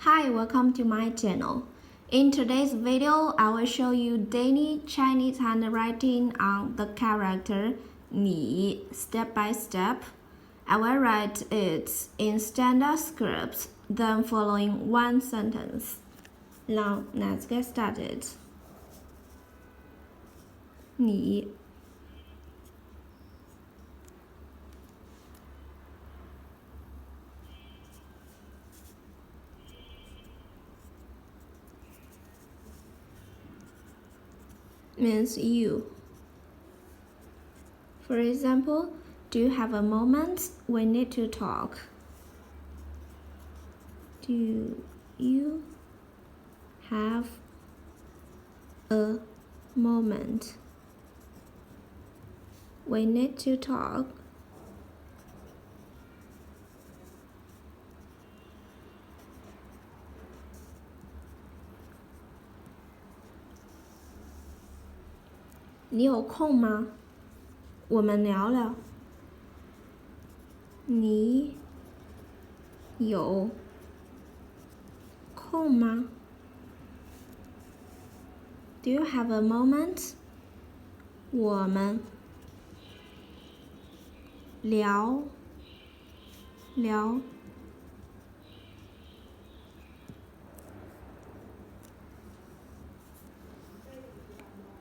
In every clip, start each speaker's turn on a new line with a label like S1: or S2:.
S1: Hi, welcome to my channel. In today's video, I will show you daily Chinese handwriting on the character 你 step by step. I will write it in standard script, then following one sentence. Now, let's get started. 你 means you. For example, do you have a moment? We need to talk. Do you have a moment? We need to talk.你有空吗？我们聊聊。你有空吗？ Do you have a moment? 我们聊聊。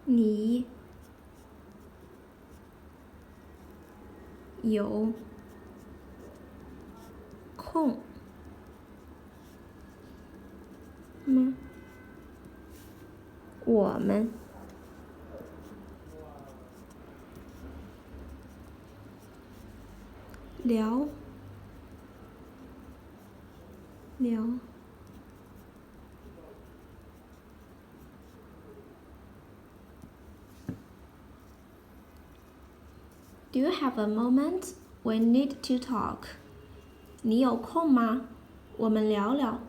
S1: 你有空吗？我们聊聊。Do you have a moment? We need to talk. 你有空吗？我们聊聊。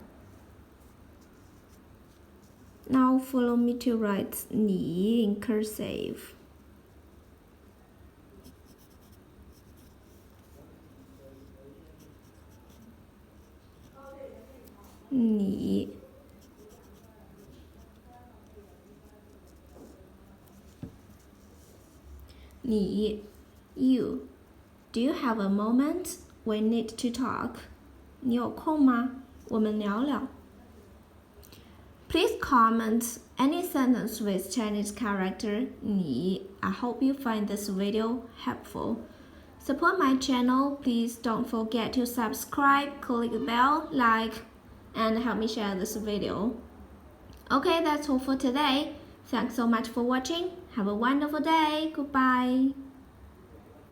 S1: Now follow me to write 你 in cursive. 你You. Do you have a moment? We need to talk. 你有空吗？我们聊聊。Please comment any sentence with Chinese character 你. I hope you find this video helpful. Support my channel. Please don't forget to subscribe, click the bell, like, and help me share this video. Okay, that's all for today. Thanks so much for watching. Have a wonderful day. Goodbye.